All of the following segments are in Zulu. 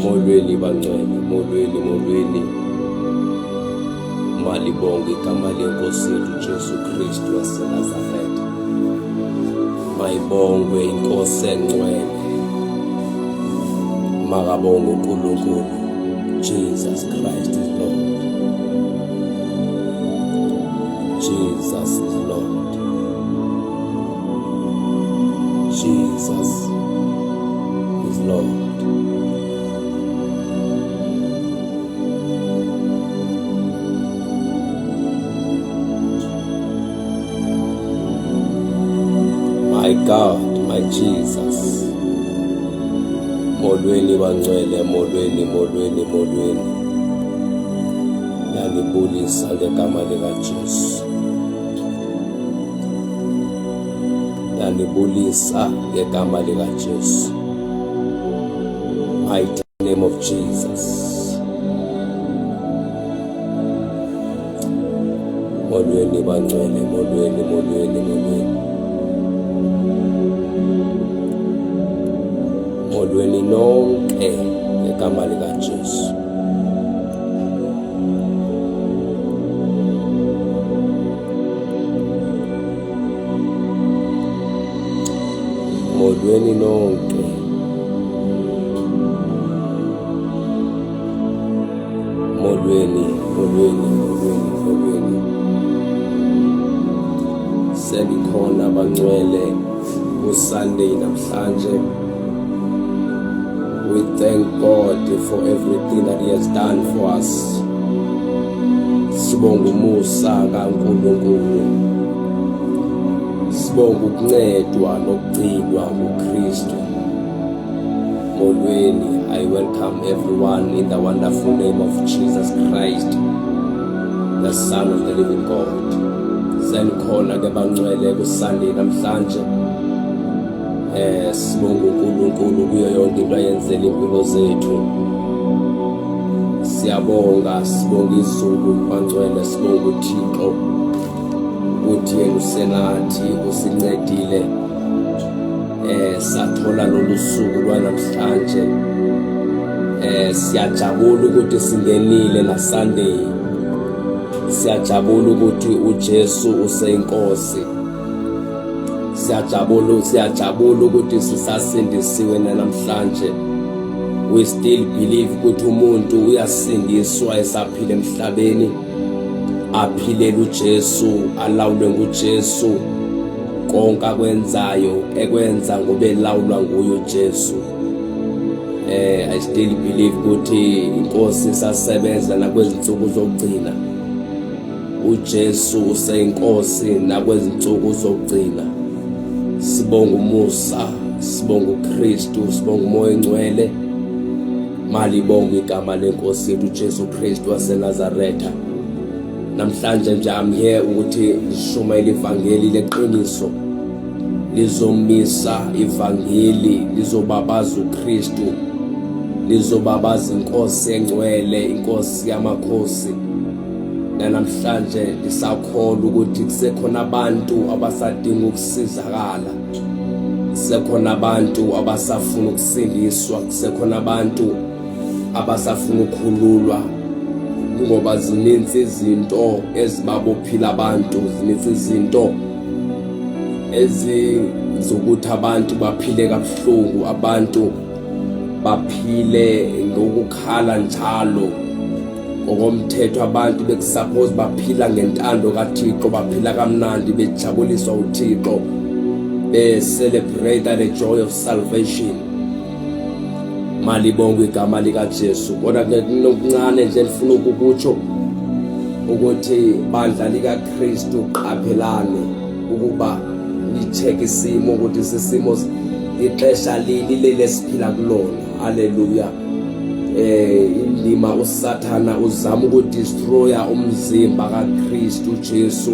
Molweni bangcwele, molweni. Malibonge igama lenkosi yethu Jesu Kristu waseNazaretha. Mayibongwe inkosi engcwele. Makabongwe uNkulunkulu. Jesus Christ is Lord. Jesus is Lord. Jesus is Lord. My God, my Jesus. Molweni bangcwele, molweni. Nalibulisa ngegama likaJesu. Nalibulisa ngegama likaJesu. Mighty name of Jesus. Molweni bangcwele, molweni. Molweni nonke ngegama likaJesu. Molweni nonke. Molweni. Selikhona bangcwele uSunday namhlanje. We thank God for everything that He has done for us. Sibonga umusa kaNkulunkulu. Sibonga ukuncedwa nokugcinwa kuKristu. Molweni, I welcome everyone in the wonderful name of Jesus Christ, the Son of the living God. Selikhona ke bangcwele kuSunday namhlanje. Sibonga uNkulunkulu kuyo yonke into ayenzela impilo zethu. Sibonga izulu bangcwele, sibonga uThixo ukuthi yena usenathi usincedile. Sathola lolu suku lwanamhlanje. Siyajabula ukuthi singenile na Sunday. Siyajabula ukuthi uJesu useyinkosi. Siyajabula ukuthi sisasindisiwe namhlanje. We still believe ukuthi umuntu uyasindiswa esaphila emhlabeni. Aphilele uJesu, alawulwe nguJesu. Konke akwenzayo ekwenza ngoba elawulwa nguye uJesu. I still believe ukuthi inkosi isasebenza nakwezinsuku zokugcina. uJesu useyinkosi nakwezinsuku zokugcina. Sibonga umusa, sibonga uKristu, sibonga umoya engcwele. Malibonge igama lenkosi yethu uJesu Kristu waseNazaretha. Namhlanje nje I'm here ukuthi ngishumayele ivangeli leqiniso. Lizomisa ivangeli, lizobabaza uKristu, lizobabaza inkosi engcwele, inkosi yamakhosi. Namhlanje lisakholwa ukuthi kusekhona abantu abasadinga ukusizakala. Kusekhona abantu abasafuna ukusindiswa, kusekhona abantu abasafuna ukukhululwa. Ngoba zininzi izinto ezibabophila abantu, zininzi izinto ezizokuthi abantu baphile kabuhlungu, abantu baphile ngokukhala njalo. Ngokomthetho abantu bekusuppose baphila ngentando kaThixo, baphila kamnandi bejabuliswa uThixo, celebrate the joy of salvation. Malibonge igama likaJesu. Kodwa ke kunokuncane nje ndifuna ukukutsho ukuthi bandla likaKristu qaphelane ukuba licheck isimo ukuthi sisimo ixesha leli lesiphila kulona. Haleluya. Indima uSathana uzama ukudestroya umzimba kaKristu Jesu.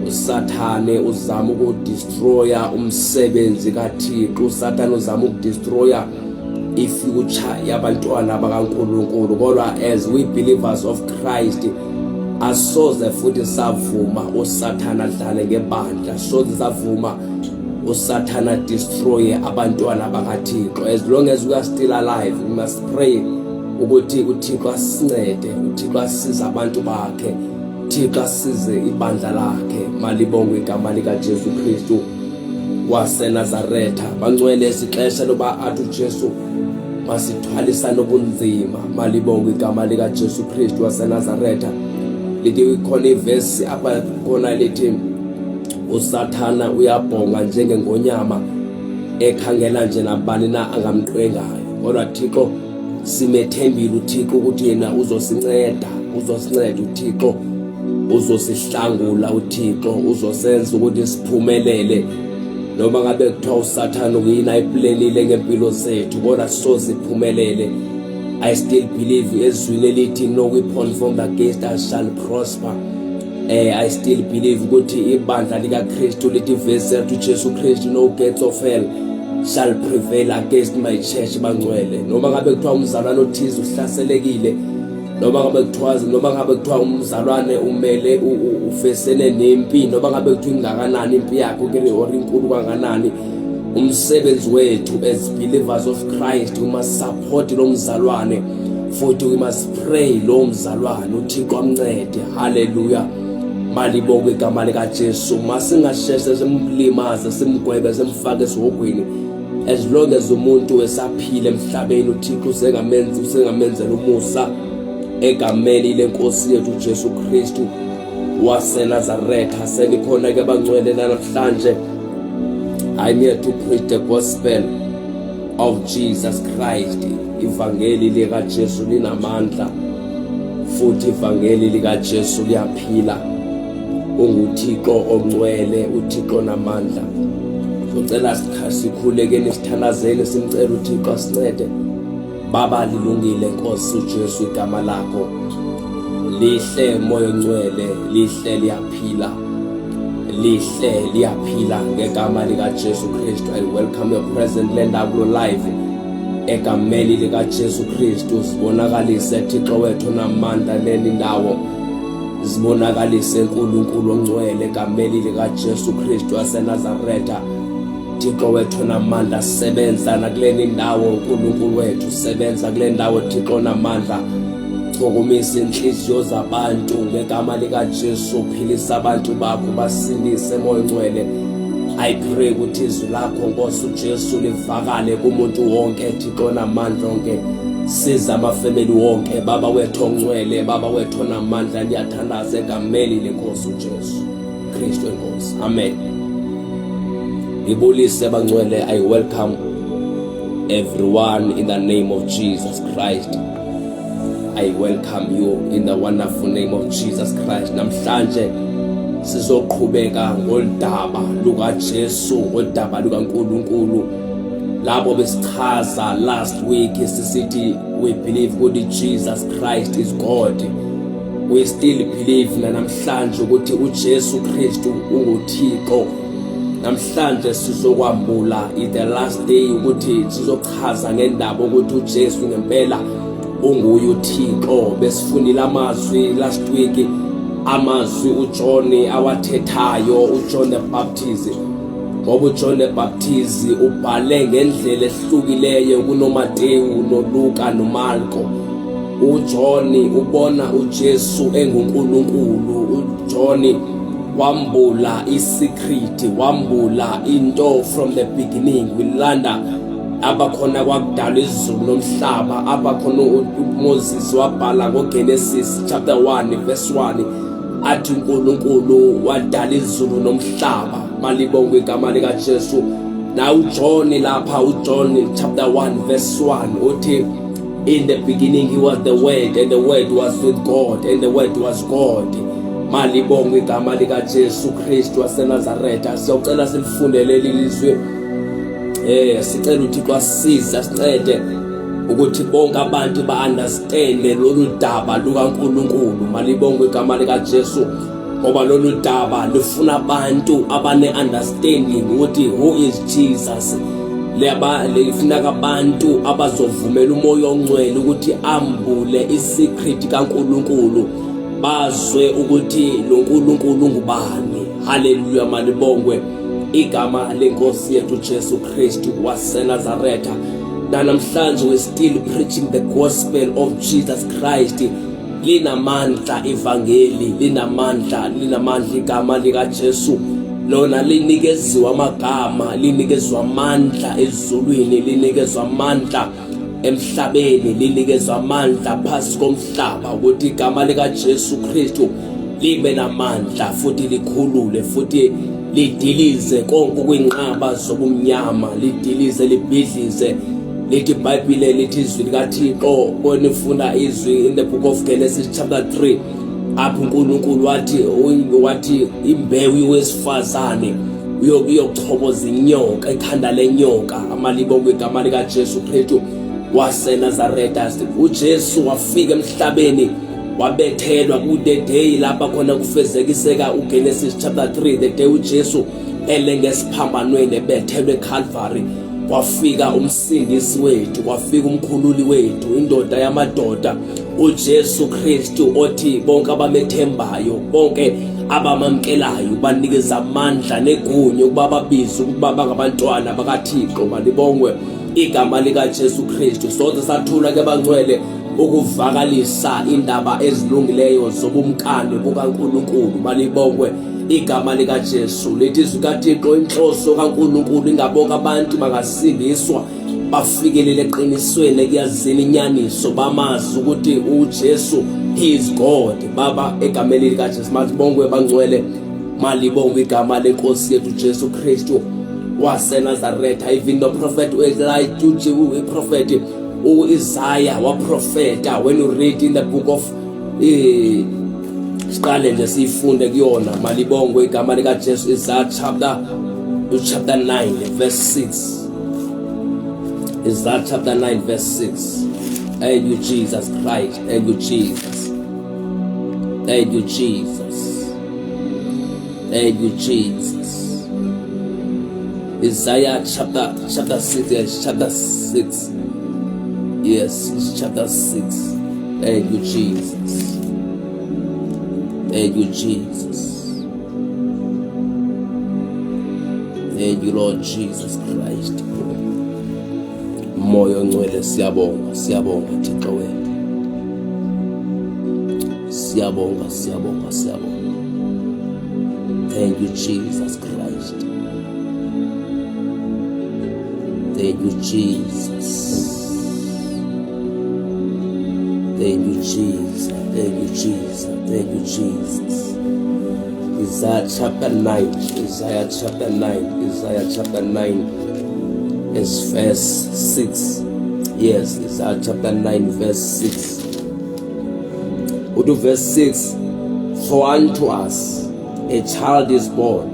uSathane uzama ukudestroya umsebenzi kaThixo. uSathane uzama ukudestroya ifuture yabantwana bakaNkulunkulu. Kodwa as we believers of Christ, asoze futhi savuma uSathane adlale ngebandla. Asoze savuma uSathana destroy abantwana bakaThixo. As long as we are still alive, we must pray ukuthi uThixo asincede, uThixo asize abantu bakhe, uThixo asize ibandla lakhe. Malibongwe igama likaJesu Kristu waseNazaretha. Bangcwele isixesha loba athi uJesu masithwalisa nobunzima. Malibongwe igama likaJesu Kristu waseNazaretha. Lithi khona ivesi apha khona lithi uSathana uyabhonga njengengonyama ekhangela nje nabani na angamqwengayo. Kodwa Thixo simethembile uThixo ukuthi yena uzosinceda, uThixo uzosihlangula, uThixo uzosenza ukuthi siphumelele. Noma ngabe kuthiwa uSathana uyina iplanile ngempilo zethu, kodwa soziphumelele. I still believe ezwini elithi no weapon formed against us shall prosper. I still believe ukuthi ibandla likaKristu lithi verse to Jesu Kristu, no gates of hell shall prevail against my church. Bangcwele noma ngabe kuthiwa umzalwane othize uhlaselekile, noma ngabe kuthiwa umzalwane umele ufesene nempi, noma ngabe kuthiwa ingakanani impi yakho ke inkulu kanganani, umsebenzi wethu as believers of Christ we must support lo mzalwane, futhi we must pray lo mzalwane uThixo amncede. Hallelujah. Malibongwe igama likaJesu. Masingasheshe simlimaze, simgwebe, simfake esihogweni. As long as umuntu esaphila emhlabeni, uThixo usengamenzela umusa egameni lenkosi yethu uJesu Kristu waseNazaretha. Selikhona ke bangcwele namhlanje. I'm here to preach the gospel of Jesus Christ. Ivangeli likaJesu linamandla, futhi ivangeli likaJesu liyaphila. UnguThixo ongcwele, uThixo namandla. Ucela sikhulekeni sithandazeni, simcela uThixo asincede. Baba lilungile Nkosi uJesu igama lakho lihle, moya ongcwele lihle, liyaphila, lihle liyaphila ngegama likaJesu Kristu. I welcome your present land akulo live egameni likaJesu Kristu. Sibonakalise Thixo wethu namandla leni ndawo, sibonakalise uNkulunkulu ongcwele egameni likaJesu Kristu waseNazaretha. Thixo wethu namandla, sebenza nakuleni ndawo uNkulunkulu wethu, sebenza kule ndawo Thixo namandla. Chokumisa inhliziyo zabantu ngegama likaJesu, philisa abantu bakho, basindise moya ongcwele. I pray ukuthi izwi lakho Nkosi uJesu livakale kumuntu wonke Thixo namandla onke, siza amafamily wonke. Baba wethu ongcwele, Baba wethu namandla, ngiyathandaza egameni lenkosi uJesu Kristu Nkosi. Amen. Ngibulise bangcwele. I welcome everyone in the name of Jesus Christ. I welcome you in the wonderful name of Jesus Christ. Namhlanje sizoqhubeka ngoldaba lukaJesu, ngoldaba lukaNkulunkulu. Labo besichaza last week sisithi we believe ukuthi Jesus Christ is God. We still believe namhlanje ukuthi uJesu Kristu unguThixo. Namhlanje sizokwambula the last day ukuthi sizochaza ngendaba ukuthi uJesu ngempela unguye uThixo. Besifunile amazwi last week, amazwi uJohn awathethayo, uJohn the Baptist. Ngoba uJohn the Baptist ubhale ngendlela ehlukileyo kunoMateyu noLuka noMarko. uJohn ubona uJesu enguNkulunkulu. uJohn wambula isecret, wambula into from the beginning. Wilanda abakhona kwakudala izulu nomhlaba, abakhona uMoses wabhala ngoGenesis chapter 1 verse 1 athi uNkulunkulu wadala izulu nomhlaba. Malibongwe igama likaJesu. Na uJohn lapha, uJohn chapter 1 verse 1 uthi in the beginning he was the word, and the word was with God, and the word was God. Malibongwe igama likaJesu Kristu waseNazaretha. Siyocela silifundele lelizwe. Sicela uThixo asize, asincede ukuthi bonke abantu ba-understand lolu daba lukaNkulunkulu. Malibongwe igama likaJesu, ngoba lolu daba lufuna abantu abane-understanding ukuthi who is Jesus. Lifuna abantu abazovumela umoya ongcwele ukuthi ambule isecret kaNkulunkulu, bazwe ukuthi lo nkulunkulu ngubani. Hallelujah. Malibongwe igama lenkosi yethu Jesu Kristu waseNazaretha. Namhlanje we still preaching the gospel of Jesus Christ. Linamandla ivangeli, linamandla igama lika Jesu. Lona linikeziwa amagama, linikezwa amandla ezulwini, linikezwa amandla emhlabeni, linikezwa amandla phasi komhlaba ukuthi igama lika Jesu Kristu libe namandla futhi likhulule futhi lidilize konke kwinqaba zobumnyama, lidilize libhidlize. Lithi iBhayibheli lithi izwi likaThixo bonifuna izwi in the book of Genesis chapter 3 apho uNkulunkulu wathi imbewu wesifazane uyochoboza inyoka ekhanda lenyoka. Amalibongo igama lika Jesu Kristu waseNazaretha. uJesu wafika emhlabeni wabethelwa ku the day lapha khona kufezekiseka uGenesis chapter 3, the day uJesu elengesiphambanweni ebethelwe eCalvary. Wafika umsindisi wethu, wafika umkhululi wethu, indoda yamadoda uJesu Kristu othi bonke abamethembayo, bonke abamamkelayo banikeza amandla negunya ukuba babizwe ukuba bangabantwana bakaThixo. Malibongwe igama lika Jesu Kristu. Sonke sathula ke bangcwele ukuvakalisa indaba ezilungileyo zobumkani bukaNkulunkulu. Malibongwe igama lika Jesu. Lithi izwi kaThixo inhloso kaNkulunkulu ingabonke abantu bangasindiswa bafikelele eqinisweni kuyazini inyaniso bamazi ukuthi uJesu he is God. Baba egameni lika Jesu malibongwe bangcwele, malibongwe igama lenkosi yethu Jesu Kristu waseNazaretha. Even the prophet Elijah, prophet Isaiah waprofeta. When you read in the book of siqale nje sifunde kuyona, malibongwe igama lika Jesu. Isaiah chapter 9 verse 6. Isaiah chapter 9 verse 6. Thank you Jesus Christ, thank you Jesus, thank you Jesus, thank you Jesus. Isaiah chapter 6, yes, chapter 6. Yes, it's chapter 6. Thank you Jesus, thank you Jesus, thank you Lord Jesus Christ. Moyo ngcwele siyabonga, siyabonga Thixo wethu, siyabonga, siyabonga, siyabonga. Thank you Jesus Christ, thank you Jesus, thank you Jesus, thank you Jesus, thank you Jesus. Isaiah chapter 9, Isaiah chapter 9, Isaiah chapter 9 is verse 6. Yes, Isaiah chapter 9 verse 6. Go to verse 6. For unto us a child is born,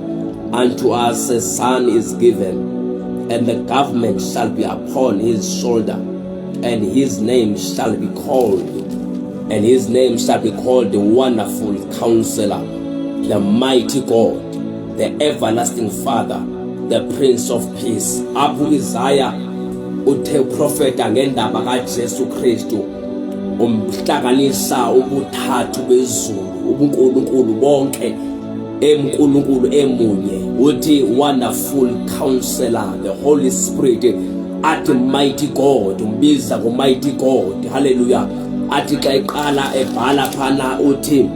unto us a son is given, and the government shall be upon his shoulder, and his name shall be called, the Wonderful Counselor, the Mighty God, the Everlasting Father, the Prince of Peace. Apho Isaiah uthe uprofeta ngendaba kaJesu Kristu, umhlanganisa ubuthathu bezulu, ubuNkulunkulu bonke eMkulunkulu emunye. Uthi Wonderful Counselor, the Holy Spirit. Athi Mighty God, umbiza ngoMighty God. Hallelujah. Athi xa iqala ebhala phana uthi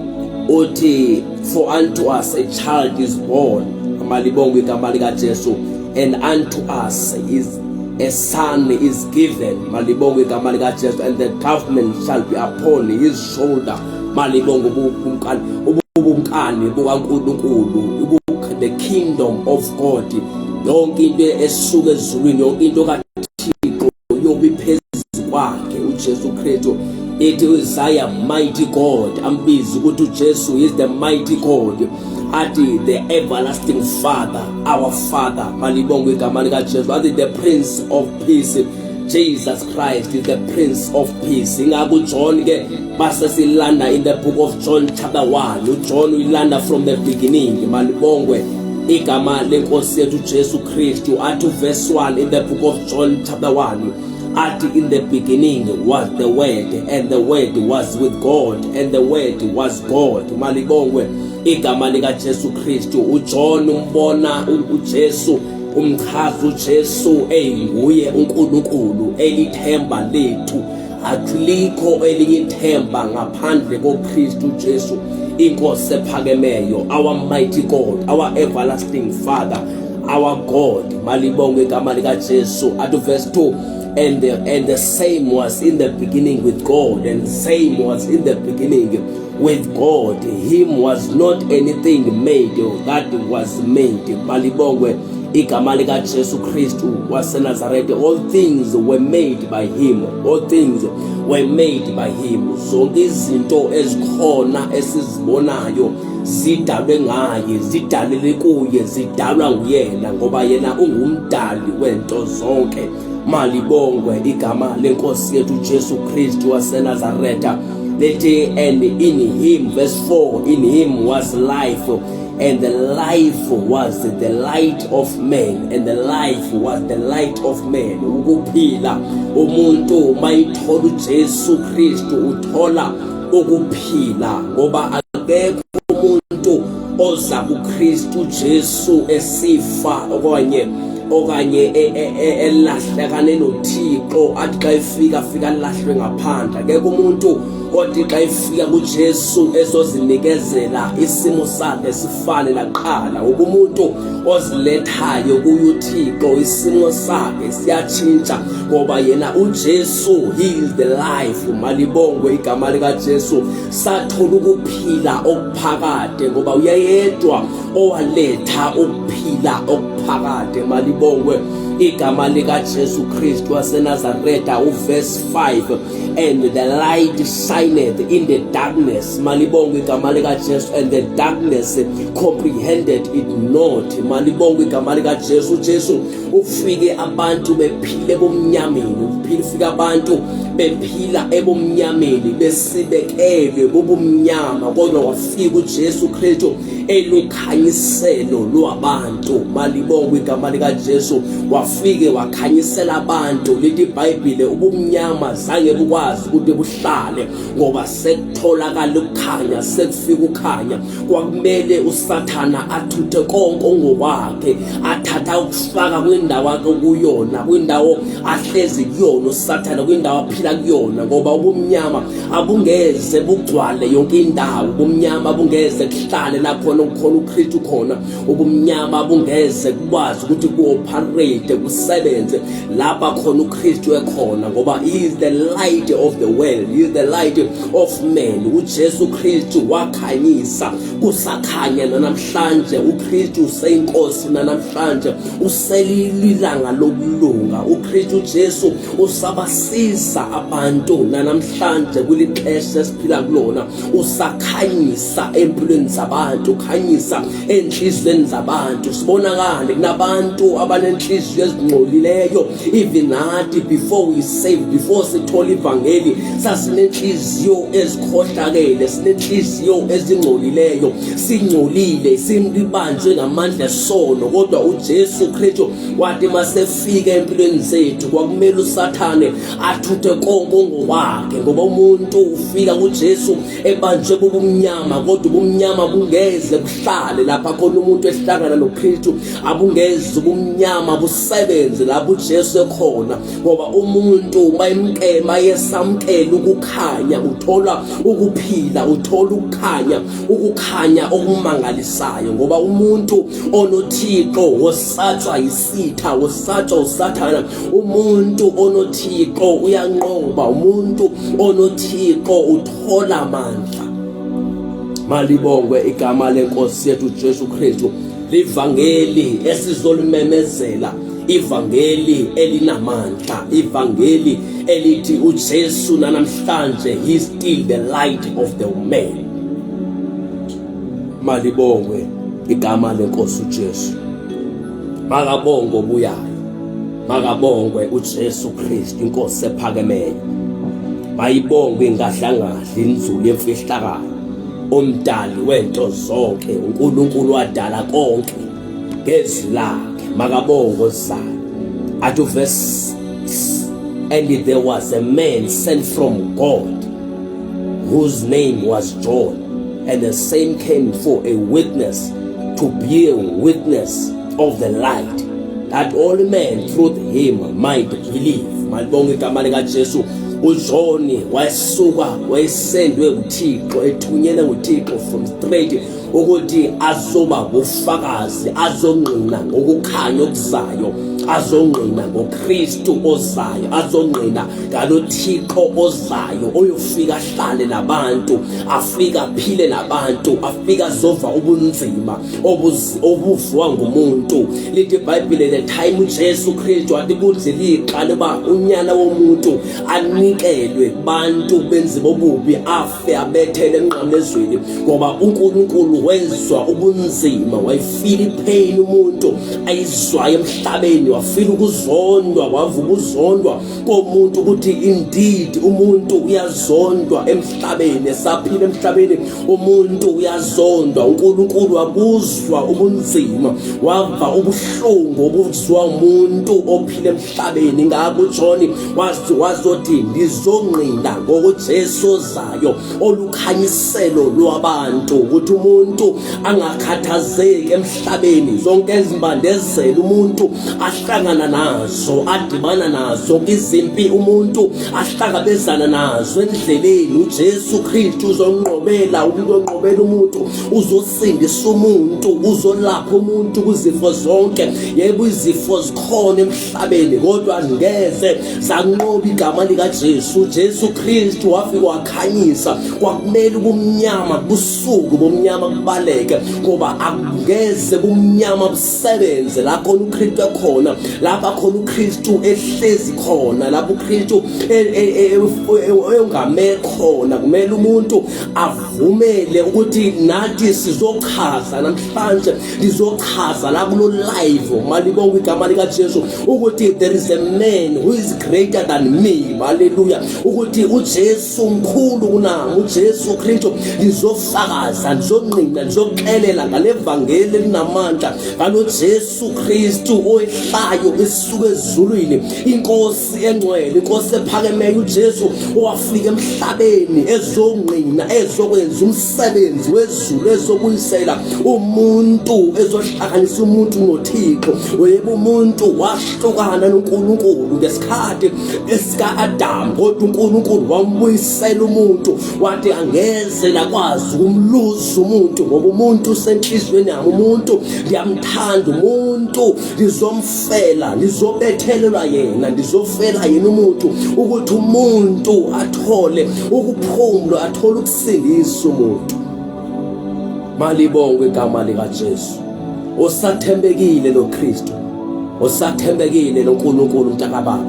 for unto us a child is born, amalibongo igama lika Jesu, and unto us is a son is given, malibongo igama lika Jesu, and the government shall be upon his shoulder. Malibongo ubumkani bukaNkulunkulu, the kingdom of God. Yonke into esuka ezulwini, yonke into kaThixo yobi phezu kwakhe uJesu Kristu. It is Isaiah Mighty God, ambizi ukuthi uJesu is the Mighty God, ati the Everlasting Father, our Father. Malibongo igama lika Jesu. Ati the Prince of Peace. Jesus Christ is the Prince of Peace. Ingaku John ke basesilanda in the book of John chapter 1. John uyilanda from the beginning. Malibongwe igama lenkosi yethu Jesu Kristu. Ati verse 1 in the book of John chapter 1. Ati in the beginning was the Word, and the Word was with God, and the Word was God. Malibongwe igama lika Jesu Kristu. uJohn umbona uJesu, umchaza uJesu eyinguye uNkulunkulu, elithemba lethu. Akulikho elinye ithemba ngaphandle koKristu Jesu, inkosi ephakemeyo, our mighty God, our everlasting Father, our God. Malibonge igama lika Jesu. At verse 2, and the same was in the beginning with God, and same was in the beginning with God. Him was not anything made that was made. Malibonge igama lika Jesu Kristu waseNazareth. All things were made by him. All things were made by him. Zonke izinto ezikhona esizibonayo zidalwe ngaye, zidalele kuye, zidalwa nguyena, ngoba yena ungumdali wento zonke. Malibongwe igama lenkosi yethu Jesu Kristu waseNazareth. Lethi, and in him, verse 4, in him was life, and the life was the light of men, and the life was the light of men. Ukuphila, umuntu mayithola uJesu Kristu uthola ukuphila, ngoba akekho umuntu oza kuKristu Jesu esifa okanye elahlekane noThixo athi xa efika lahlwe ngaphandle. Akekho umuntu othi xa efika kuJesu ezozinikezela isimo sakhe sifane naqala. Umuntu ozilethayo kuye uThixo isimo sakhe siyatshintsha, ngoba yena uJesu, he is the life. Malibongwe igama lika Jesu. Sathola ukuphila okuphakade, ngoba uyayedwa owaletha ukuphila okuphakade. Malibongwe igama lika Jesu Kristu waseNazareth. Verse 5, and the light shineth in the darkness. Malibongwe igama lika Jesu, and the darkness comprehended it not. Malibongwe igama lika Jesu. Jesu ufike abantu bephile ebumnyameni, ufike abantu bephila ebumnyameni, besibekele bobumnyama, kodwa wafika uJesu Kristu elukhanyiselo lwabantu. Malibongwe igama lika Jesu. Wafike wakhanyisela abantu. Lithi iBhayibhile ubumnyama zange bukwazi ukuthi buhlale, ngoba sekutholakala ukukhanya, sekufika ukhanya. Kwakumele uSathana athuthe konke ngokwakhe, athatha ukufaka kwindawo akuyona, kwindawo ahlezi kuyona uSathana, kwindawo aphila kuyona, ngoba ubumnyama abungeze bugcwale yonke indawo. Ubumnyama abungeze kuhlale lapho khona uKristu khona. Ubumnyama abungeze kukwazi ukuthi kuoperate, kusebenze lapha khona uKristu ekhona, ngoba he is the light of the world, he is the light of men. uJesu Kristu wakhanyisa, kusakhanya namhlanje. uKristu useyinkosi namhlanje, uselilanga lokulunga. uKristu Jesu usabasiza abantu namhlanje kulixesha esiphila kulona. Usakhanyisa empilweni zabantu, ukhanyisa enhlizweni zabantu. Sibonakala kunabantu abanenhliziyo ezingcolileyo. Even nathi before we saved, before sithola ivangeli, sasinenhliziyo ezikhohlakele, sinenhliziyo ezingcolileyo, singcolile, simlibanjwe ngamandla esono. Kodwa uJesu Kristu wathi masefika empilweni zethu, kwakumele uSathane athuthe konke ngokwakhe, ngoba umuntu ufika kuJesu ebanjwe bubumnyama, kodwa ubumnyama bungeze buhlale lapha khona umuntu ehlangana noKristu. Abungeze ubumnyama busebenze lapho uJesu ekhona, ngoba umuntu mayesamkela ukukhanya uthola ukuphila, uthola ukukhanya okumangalisayo. Ngoba umuntu onoThixo wosatshwa yisitha, wosatshwa uSathana. Umuntu onoThixo uyanqoba, umuntu onoThixo uthola amandla. Malibongwe igama lenkosi yethu Jesu Kristu. Livangeli esizolimemezela, ivangeli elinamandla, ivangeli elithi uJesu namhlanje he is still the light of the man. Malibongwe igama lenkosi uJesu. Makabongwe obuyayo, makabongwe uJesu Kristu inkosi ephakemeyo. Mayibongwe ngahlangahla inzulu yemfihlakalo, umdali wento zonke, uNkulunkulu wadala konke ngezwi lakhe. Makabongwe zayo. At verse 6, and there was a man sent from God whose name was John. and the same came for a witness, to be a witness of the light, that all men through him might believe. Malibonge igama lika Jesu. uJohn wayesuka wayesendwe uThixo, ethunyelwe uThixo from straight ukuthi azoba ufakazi, azongqina ngokukhanya okuzayo, azongqina ngoKristu ozayo, azongqina ngaloThixo ozayo oyofika ahlale nabantu, afika aphile nabantu, afika azova ubunzima obuzwa ngumuntu. Lithi iBhayibheli the time uJesu Kristu wathi kudliliqa loba unyana womuntu anikelwe kubantu benzi bobubi, afe abethele emnqamlezweni, ngoba uNkulunkulu wezwa ubunzima, wayifila ipain umuntu ayizwayo emhlabeni, wafila ukuzondwa, wavuka ukuzondwa komuntu ukuthi indeed umuntu uyazondwa emhlabeni, esaphila emhlabeni umuntu uyazondwa. uNkulunkulu wakuzwa ubunzima, wava ubuhlungu obuzwa umuntu ophila emhlabeni. Ngakho uJohn wazothi ngizongqina ngokuJesu ozayo, olukhanyiselo lwabantu, ukuthi umuntu angakhathazeki emhlabeni. Zonke izimbandezelo umuntu ahlangana nazo, adibana nazo, izimpi umuntu ahlangabezana nazo endleleni, uJesu Kristu uzonqobela umuntu, uzosindisa umuntu, uzolapha umuntu kuzifo zonke. Yebo izifo zikhona emhlabeni, kodwa ngeze zanqoba igama lika Jesu. uJesu Kristu wafika wakhanyisa, kwakumele ubumnyama busuku, bomnyama kubaleke, ngoba akungeze bumnyama busebenze la khona uKristu ekhona, lapha khona uKristu ehlezi khona, lapho uKristu engame khona. Kumele umuntu avumele ukuthi nathi sizochaza namhlanje, lizochaza la kulo live, malibonke igama lika Jesu, ukuthi there is a man who is greater than me. Hallelujah. Ukuthi uJesu mkhulu kunami, uJesu Kristu lizofakaza, lizonqina, lizoxelela ngalevangeli elinamandla ngalo Jesu Kristu oyehlayo esuka ezulwini, inkosi engcwele, inkosi ephakemeyo, uJesu owafika emhlabeni ezongqina, ezokwenza umsebenzi wezulu, ezokuyisela umuntu, ezohlanganisa umuntu noThixo. Yebo umuntu wahlukana noNkulunkulu ngesikhathi esika-Adamu, kodwa uNkulunkulu wambuyisela umuntu, wathi angeze lakwazi ukumluza umuntu, ngoba umuntu usenhlizweni yami, umuntu ngiyamthanda, umuntu lizomfela, lizobethelelwa yena, lizofela yena umuntu, ukuthi umuntu athole ukuphumula, athole ukusindisa umuntu. Malibonke igama lika Jesu. Osathembekile lo Kristu, osathembekile lo Nkulunkulu mntakababa.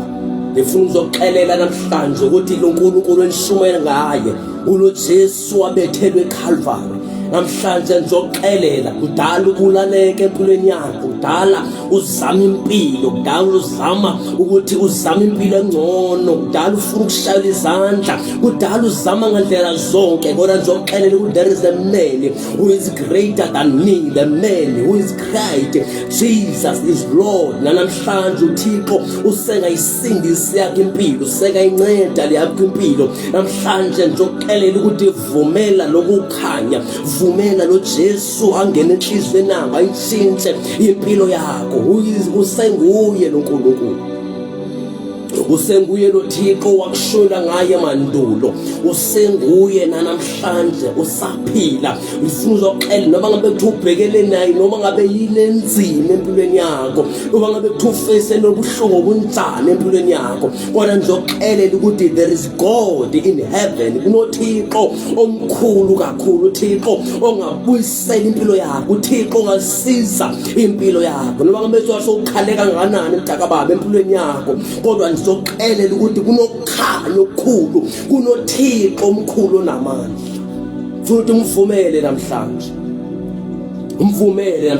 Ngifuna ukuzoxelela namhlanje ukuthi lo Nkulunkulu enishumela ngaye, ulo Jesu wabethelwe eCalvary. Namhlanje ngizoxelela, kudala ukulaleka empilweni yakho, kudala uzama impilo, kudala uzama ukuthi uzama impilo engcono, kudala ufuna ukushayela izandla, kudala uzama ngandlela zonke, kodwa ngizoxelela ukuthi there is a man who is greater than me, the man who is Christ. Jesus is Lord. Namhlanje uThixo usengayisindisa yakhe impilo, usengayinceda yakhe impilo. Namhlanje ngizoxelela ukuthi vumela lokukhanya, vumela lo Jesu angene enhlizweni yakho, ayitshintshe impilo yakho. Usenguye lo Nkulunkulu, usenguye lo Thixo wakushona ngaye mandulo, usenguye namhlanje usaphila. Ngifuna uzoxela noma ngabe kuthubhekele naye, noma ngabe yini enzima empilweni yakho, noma ngabe kuthufese nobuhlungu obunjani empilweni yakho, kodwa ngizoxelela ukuthi there is God in heaven, kunoThixo omkhulu kakhulu, uThixo ongabuyisela impilo yakho, uThixo ongasiza impilo yakho. Noma ngabe usukhaleka kangakanani mntakababa empilweni yakho, kodwa ngizoxelela ukuthi kunokukhanya okukhulu, kunoThixo omkhulu onamandla. Futhi umvumele namhlanje, Mvumele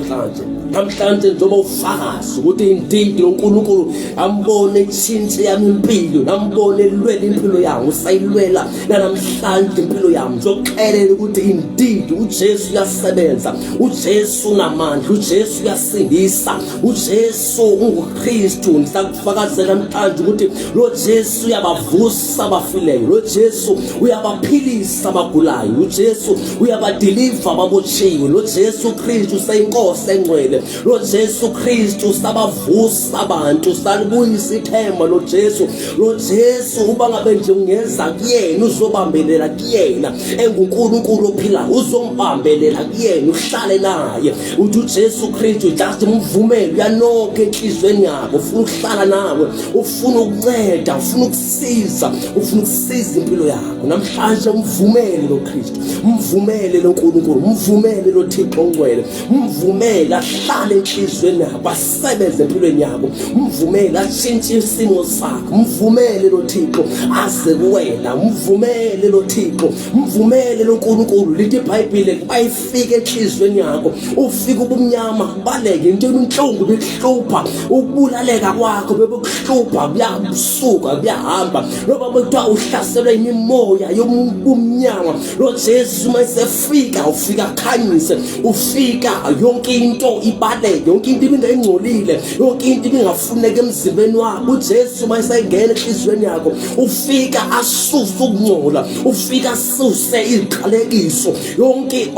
namhlanje njengoba ufakazi ukuthi indeed uNkulunkulu ambone itshintshe yami impilo, nambone elwela impilo yami, usayilwela namhlanje impilo yami. Ngizokuxelela ukuthi indeed uJesu uyasebenza, uJesu unamandla, uJesu uyasindisa, uJesu unguKristu. Ngisakufakazela namhlanje ukuthi lo Jesu uyabavusa abafileyo, lo Jesu uyabaphilisa abagulayo, uJesu uyabadeliver ababotshiwe, lo Jesu Kristu sayinkosi engcwele, lo Jesu Kristu sabavusa abantu, salibuyisa ithemba lo Jesu. Lo Jesu uba ngabe nje ungeza kuyena, uzobambelela kuyena, enguNkulunkulu ophilayo, uzombambelela kuyena, uhlale naye. Uthi uJesu Kristu just mvumele, uyanoka enhlizweni yakho, ufuna ukuhlala nawe, ufuna ukunceda, ufuna ukusiza, ufuna ukusiza impilo yakho. Namhlanje mvumele lo Kristu, mvumele lo Nkulunkulu, mvumele lo Thixo ongcwele, mvumele ahlale enhlizweni yakho, asebenze empilweni yakho, mvumele atshintshe isimo sakho, mvumele lo Thixo aze kuwena, mvumele lo Thixo, mvumele lo Nkulunkulu. Lithi iBhayibheli bayifike enhlizweni yakho, ufike ubumnyama kubaleke, into enhlungu bekuhlupha, ukubulaleka kwakho bekuhlupha, buyabusuka buyahamba, ngoba bekuthiwa uhlaselwe imimoya yobumnyama. Lo Jesu mayesefika ufika khanyise, ufika yonke into ibaleke, yonke into ibingengcolile, yonke into ibingafuneka emzimbeni wakho. uJesu mayesengena enhlizweni yakho, ufika asuse ukungcola, ufika asuse iziqalekiso, onke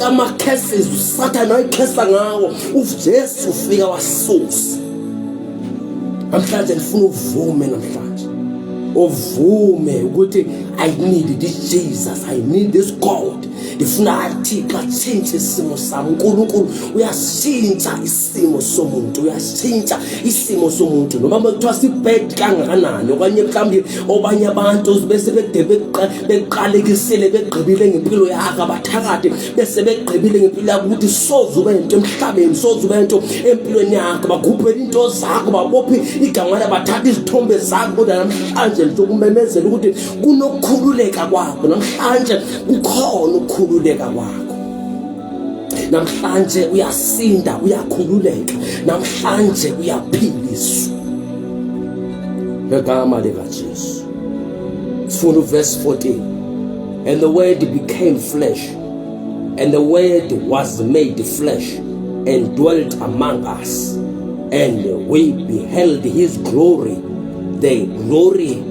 ama-curses uSathane ayikhesa ngawo, uJesu ufika wasusa. Namhlanje ngifuna uvume, namhlanje uvume ukuthi I need this Jesus, I need this God. Ndifuna athixo atshintshe isimo sami. uNkulunkulu uyashintsha isimo somuntu, uyashintsha isimo somuntu, noma bekuthiwa sibhed kangakanani, okanye mhlawumbe obanye abantu bese beqalekisile, begqibile ngempilo yakho, abathakade bese begqibile ngempilo yakho, ukuthi soze ube into emhlabeni, soze ube into empilweni yakho, bagubhele into zakho, babophe igama labo, bathatha izithombe zakho. Kodwa namhlanje ngizokumemezela ukuthi kunokukhululeka kwakho, namhlanje kukhona ukukhululeka kwakho, namhlanje uyasinda, uyakhululeka, namhlanje uyaphiliswa ngegama likaJesu. Sifuna verse 14. And the word became flesh, and the word was made flesh and dwelt among us, and we beheld his glory, the glory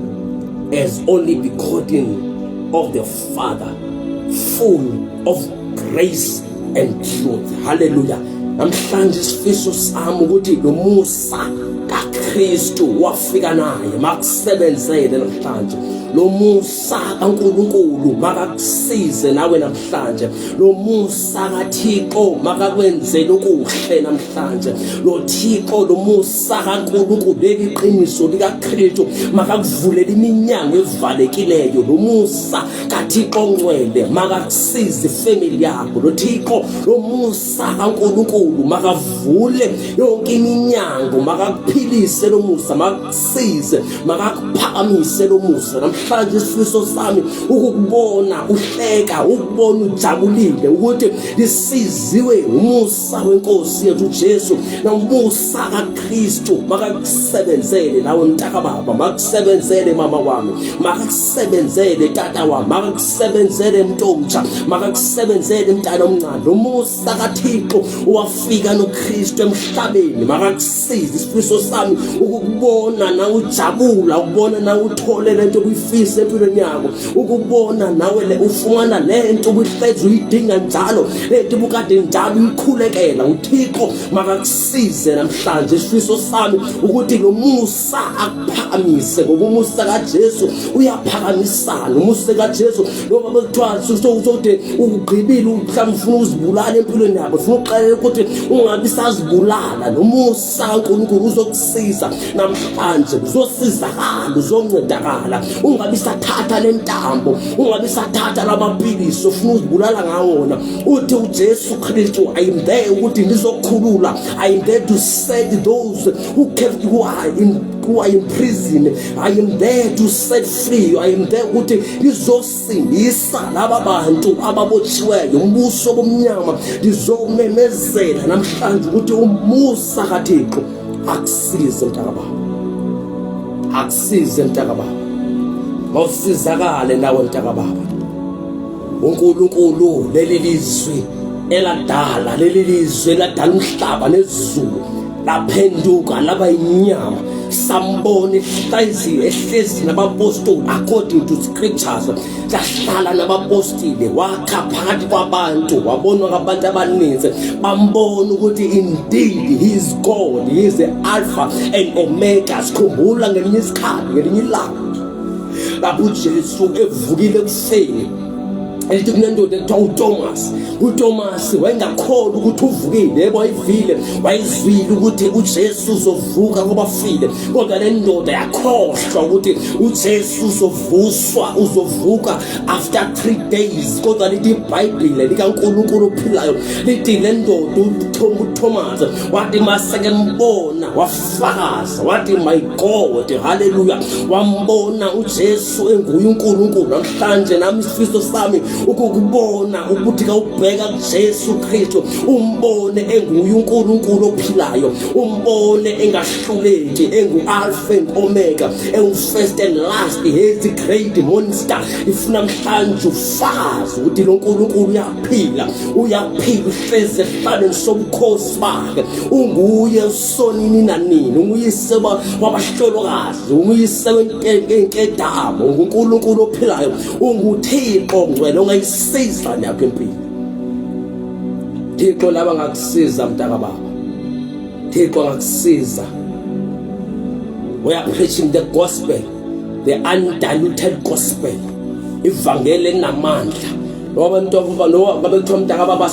as only begotten of the Father, full of grace and truth. Hallelujah. Namhlanje isifiso sami ukuthi lo Musa kaKristu wafika naye makusebenzele namhlanje. Lo Musa kaNkulunkulu makakusize nawe namhlanje. Lo Musa kaThixo makakwenzele okuhle namhlanje. Lo Thixo, lo Musa kaNkulunkulu leqiniso likaKristu makakuvulele iminyango evalekileyo. Lo Musa kaThixo ongcwele makakusize ifamily yakho. Lo Thixo, lo Musa kaNkulunkulu makavule yonke iminyango, makakuphilise lo Musa, makakusize, makakuphakamise lo Musa. Namhlanje isifiso sami ukukubona uhleka, ukubona ujabulile, ukuthi lisiziwe umusa wenkosi yethu uJesu, nomusa kaKristu makakusebenzele nawe mntaka baba, makakusebenzele mama wami, makakusebenzele tata wami, makakusebenzele mntomtsha, makakusebenzele mntana omncane. Lo musa kaThixo wafika noKristu emhlabeni, makakusize. Isifiso sami ukukubona nawe ujabula, ukubona nawe uthole lento obuyifisa empilweni yakho, ukubona nawe le ufumana lento obuhlezi uyidinga njalo, lento ubukade njalo uyikhulekela. uThixo makakusize namhlanje. Isifiso sami ukuthi lo musa akuphakamise, ngoba umusa kaJesu uyaphakamisana. Umusa kaJesu noma bekuthiwa uzothi ugqibile mhlawumbe ufuna uzibulala empilweni yakho, ufuna uqala ukuthi ungabi sazibulala, lo musa kaNkulunkulu uzokusiza namhlanje, uzosizakala, uzoncedakala, ungabi sathatha lentambo, ungabi sathatha lamapilisi ofuna uzibulala ngawona. Uthi uJesu Kristu, I am there ukuthi ngizokhulula, I am there to set those who are in prison, I am there to set free, I am there ukuthi ngizosindisa laba bantu ababotshiweyo umbuso bomnyama. Ngizomemezela namhlanje ukuthi umusa kaThixo akusize mntakababa, akusize mntakababa, mawusizakale nawe mntakababa. uNkulunkulu leli lizwi eladala, leli lizwi eladala umhlaba nezulu laphenduka laba inyama, sambone ehlezi nabapostoli according to scriptures. Sahlala nabapostoli, wakha phakathi kwabantu, wabonwa ngabantu abaninzi, bambona ukuthi indeed he is God, he is the Alpha and Omega. Sikhumbula ngelinye isikhathi, ngelinye ilanga lapho uJesu evukile ekuseni, elithi kunendoda ekuthiwa uThomas wayengakholwa ukuthi uvukile. Yebo wayizwile ukuthi uJesu uzovuka kwabafile, kodwa le ndoda yakhohlwa ukuthi uJesu uzovuka after 3 days. Kodwa lithi iBhayibheli likaNkulunkulu ophilayo lithi le ndoda uThomas wathi maseke mbona wafakaza, wathi my God, hallelujah, wambona uJesu enguye uNkulunkulu. Namhlanje nami isifiso sami ukukubona ukuthi kawubheka kuJesu Kristu, umbone enguye uNkulunkulu ophilayo, umbone engahluleki, engu-Alpha and Omega, engu-first and last, he is the great monster. Ifuna namhlanje ufazi ukuthi lo Nkulunkulu uyaphila, uhlezi esihlalweni sobukhosi bakhe. Unguye usonini nanini, unguyise wabahlolokazi, unguyise wenkedamo, unguNkulunkulu ophilayo, unguThixo ongcwele ongayisiza yakho empilo. Thixo laba ngakusiza mntakababa, Thixo ngakusiza. We are preaching the gospel, the undiluted gospel, ivangeli enamandla. Ngoba ngabe kuthiwa mntakababa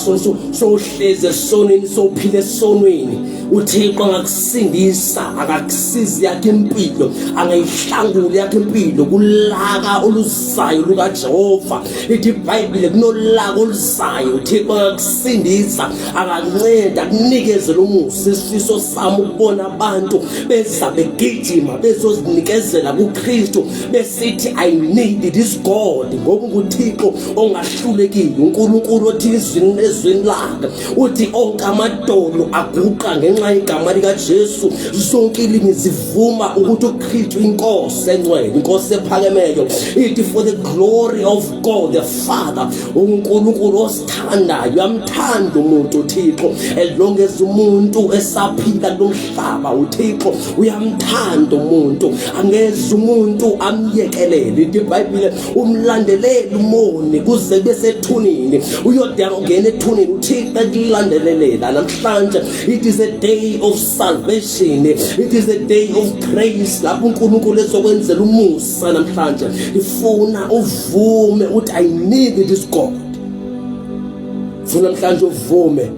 sohlezi esonweni, sophila esonweni, uThixo angakusindisa, akakusiza yakhe impilo, angayihlangula yakhe impilo kulaka oluzayo lukaJehova. Lithi iBhayibheli kunolaka oluzayo, uThixo angakusindisa, akanceda, akunikeze lo musa. Isifiso sami ukubona abantu beza begijima bezozinikezela kuKristu besithi I need this God, ngoba nguThixo ongahlulekile, uNkulunkulu othi ezwini lakhe uthi onke amadolo aguqa ngenxa igama likaJesu. Zonke ilimi zivuma ukuthi uKristu inkosi engcwele, inkosi ephakemeyo. Ithi for the glory of God the Father, uNkulunkulu osithandayo uyamthanda umuntu uThixo. As long as umuntu esaphila lomhlaba, uThixo uyamthanda umuntu, angeze umuntu amyekelele. Ithi iBhayibheli umlandelele umoni kuze besethunini, uyodala ungena ethunini, uThixo ekulandelelela. Namhlanje it is a day of salvation, it is a day of grace, lapho uNkulunkulu ezokwenzela umusa. Namhlanje ifuna uvume uthi I need this God. Funa namhlanje uvume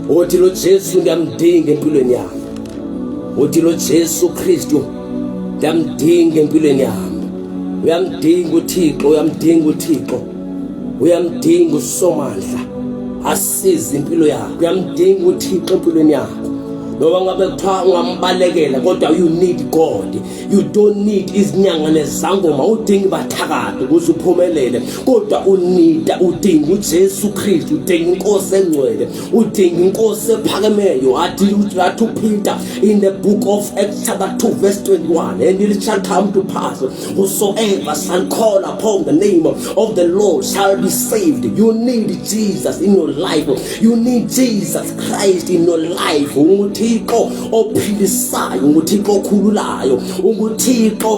uthi lo Jesu ngiyamdinga empilweni yami, uthi lo Jesu Kristu ngiyamdinga empilweni yami. Uyamdinga uThixo, uyamdinga uThixo, uyamdinga uSomandla asize impilo yakho, uyamdinga uThixo empilweni yakho. Noma ngabe kuthiwa ungambalekela, kodwa you need God. You don't need izinyanga nezangoma, udinga bathakathi ukuze uphumelele, kodwa udinga uJesu Kristu, udinga inkosi engcwele, udinga inkosi ephakemeyo. Athi uPeter in the book of Acts chapter 2 verse 21, and it shall come to pass, whosoever shall call upon the name of the Lord shall be saved. You need Jesus in your life, you need Jesus Christ in your life. UThixo ophilisayo, uThixo okhululayo, uThixo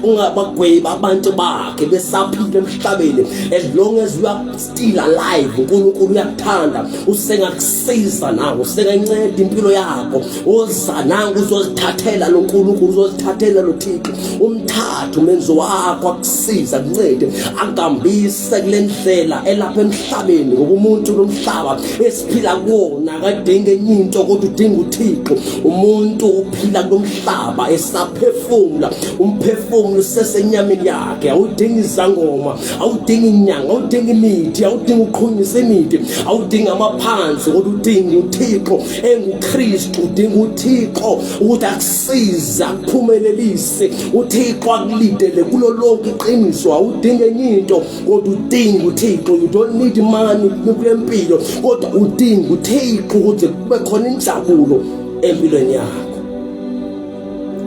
ungabagweba abantu bakhe besaphila emhlabeni. As long as you are still alive, uNkulunkulu uyakuthanda, usengakusiza nawe, usenganceda impilo yakho. Oza nangu uzozithathela lo Nkulunkulu, uzozithathela lo Thixo, umthathu umenzo wakho akusiza, kuncede, akugambise kule ndlela elapha emhlabeni. Ngoba umuntu lomhlaba esiphila kuwona akadinga enye into kodwa udinga uThixo. uThixo. Umuntu uphila komhlaba esaphefumula, umphefumulo sesenyameni yakhe. Awudingi izangoma, awudingi inyanga, awudingi imithi, awudingi uqhunyisa imithi, awudingi amaphansi, kodwa udinga uThixo enguKristu. Udinga uThixo ukuthi akusize akuphumelelise, uThixo akulidele kulo lonke iqiniso. Awudingi enye into kodwa udinga uThixo. You don't need money kulempilo, kodwa udinga uThixo ukuthi kube khona injabulo empilweni yakho.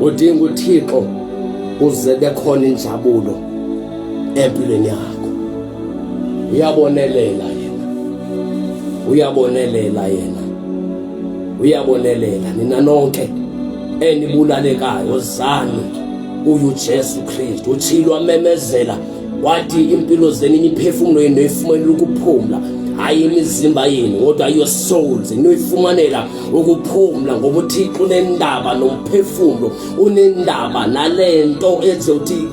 Udinga uThixo uze bekhona injabulo empilweni yakho. Uyabonelela yena, uyabonelela yena, uyabonelela. Nina nonke enibulalekayo zani uJesu Kristu. Utshilo amemezela wathi impilo zenu imiphefumulo yenu ifumanela ukuphumula, hayi imizimba yenu kodwa your souls inoyifumanela ukuphumula, ngoba uThixo unendaba nomphefumulo, unendaba nalento ezothi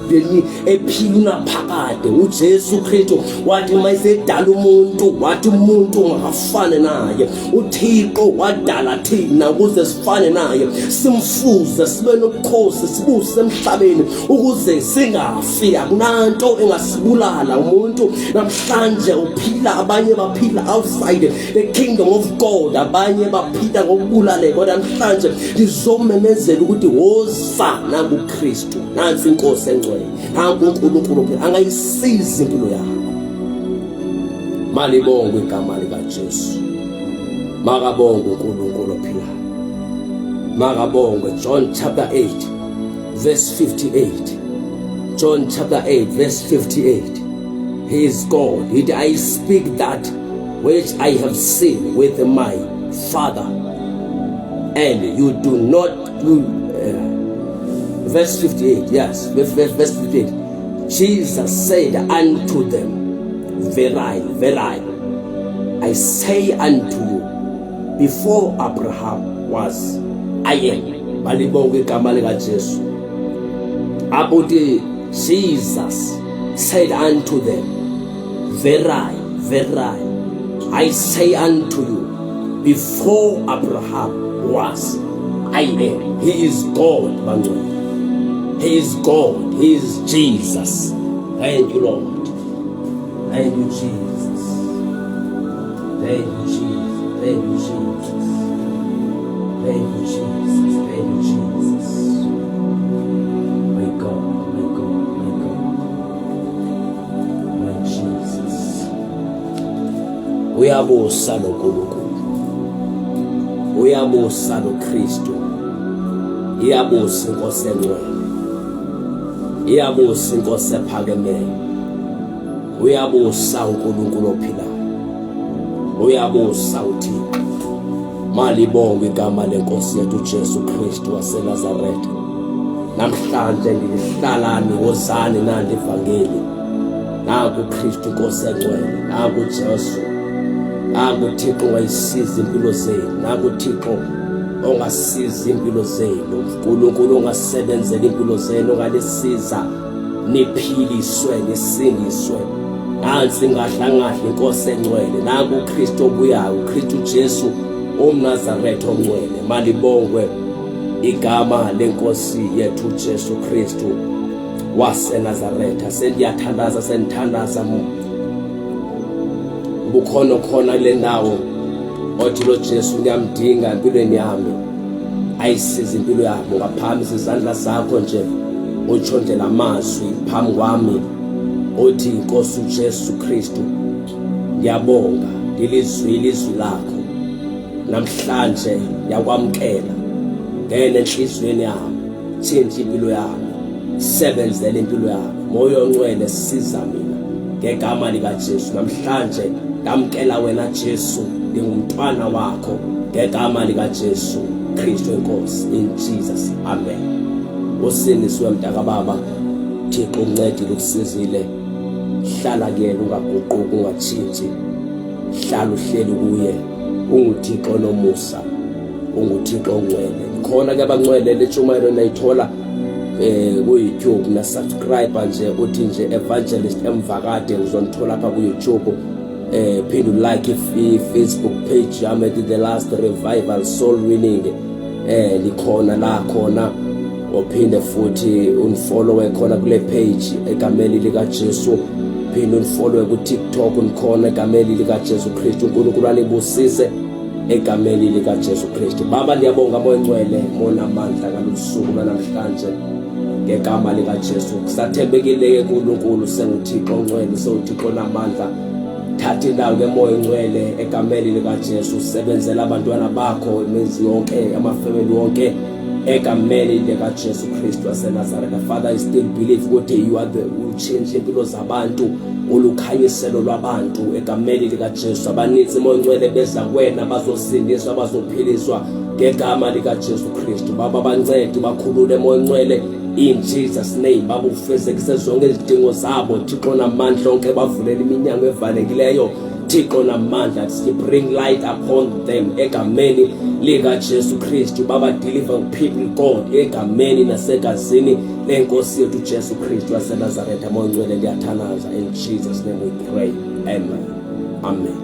ephila phakade. uJesu Kristu wathi mayisedala umuntu, wathi umuntu ungafane naye. uThixo wadala thina ukuze sifane naye, simfuze, sibe nobukhosi, sibuse emhlabeni ukuze singafi. Akunanto engasibulala umuntu namhlanje uphila, abanye baphila outside the kingdom of God, abanye baphila ngokubulaleka. Kodwa namhlanje lizomemezela ukuthi wozana kuKristu. Nansi inkosi engcwele, nanku uNkulunkulu angayisiza impilo yakho. Malibongwe igama likaJesu, makabongwe uNkulunkulu ophilayo, makabongwe. John chapter 8 verse 58. John chapter 8 verse 58. He is God. I speak that which I have seen with my Father, and you do not do. Verse 58. Yes, verse 58. Jesus said unto them, Verily, verily, I say unto you, before Abraham was, I am. Malibongwe igama likaJesu. Abuti Jesus said unto them, Verily, verily, I say unto you, before Abraham was, I am. He is God, Manuel. He is God. He is Jesus. Thank you, Lord. Thank you, Jesus. Thank you, Jesus. Thank you, Jesus. Thank you, Jesus. Thank you, Jesus. My God, my God, my God. My Jesus. Uyabusa lo Nkulunkulu. Uyabusa lo Kristu. Iyabusa inkosi engcwele. Iyabusa inkosi ephakemeyo. Uyabusa uNkulunkulu ophilayo. Uyabusa uThixo. Malibongwe igama lenkosi yethu uJesu Kristu waseNazaretha. Namhlanje ngihlalani wozani nandi ivangeli. Naku Kristu inkosi engcwele, naku Jesu. Naku Thixo ongayisiza impilo zenu, naku Thixo ongasiza impilo zenu. uNkulunkulu ongasebenzela impilo zenu, ongalisiza niphiliswe, nisindiswe. Nansi ngahlangahla inkosi engcwele, naku Kristu obuyayo, uKristu Jesu omNazaretha ongcwele. Malibongwe igama lenkosi yethu Jesu Kristu waseNazaretha. Sendiyathandaza, sendithandaza bukhona khona le ndawo othi lo Jesu ngiyamdinga empilweni yami, ayisiza impilo yami. Ngaphambi izandla zakho nje utshondela amazwi phambi kwami othi inkosi uJesu Kristu, ngiyabonga ilizwi lakho namhlanje yakwamkela. Ngene enhlizweni yami, tshintsha impilo yami, sebenzele impilo yami. Moya ongcwele siza mina ngegama likaJesu. Namhlanje ngamkela wena Jesu, ngingumntwana wakho ngegama likaJesu Kristu inkosi. In Jesus, amen. Usindiswe mntaka baba, Thixo uncedile ukusizile. Hlala kuyena, ungaguquki, ungatshintshi. Hlala uhleli kuye. UnguThixo nomusa, unguThixo ongcwele. Khona ke abangcwele letshumayelo nayithola ku-YouTube, na subscribe nje uthi nje Evangelist Mvakade, uzonithola lapha ku-YouTube. Phinde like i-Facebook page yami ethi The Last Revival Soul Winning. likhona la khona, ophinde futhi unifollowe khona kule page egameni lika Jesu, phinde unifollowe ku TikTok unikhona egameni lika Jesu Kristu. uNkulunkulu alibusise egameni lika Jesu Kristu. Baba ngiyabonga moya ngcwele mona amandla ngalolusuku namhlanje ngegama lika Jesu. Kusathembekile ke uNkulunkulu senguThixo ongcwele, sewuThixo namandla. Thatha indawo ke moya ngcwele egameni lika Jesu, sebenzela abantwana bakho, imizi yonke, amafamily wonke egameni lika Jesu Kristu waseNazaretha. Father, I still believe ukuthi you are the change impilo zabantu, ulukhanyiselo lwabantu egameni lika Jesu. Abaninzi moya ngcwele beza kuwena bazosindiswa, bazophiliswa ngegama lika Jesu Kristu. Baba bancede, bakhulule moya ngcwele in Jesus name. Baba ufezekise zonke izidingo zabo Thixo namandla onke, bavulela iminyango evalekileyo Thixo namandla. Bring light upon them egameni lika Jesu Kristu. Baba deliver people God egameni nasegazini lenkosi yethu Jesu Kristu waseNazaretha. Moya ngcwele ndiyathanaza, in Jesus name we pray, amen, amen.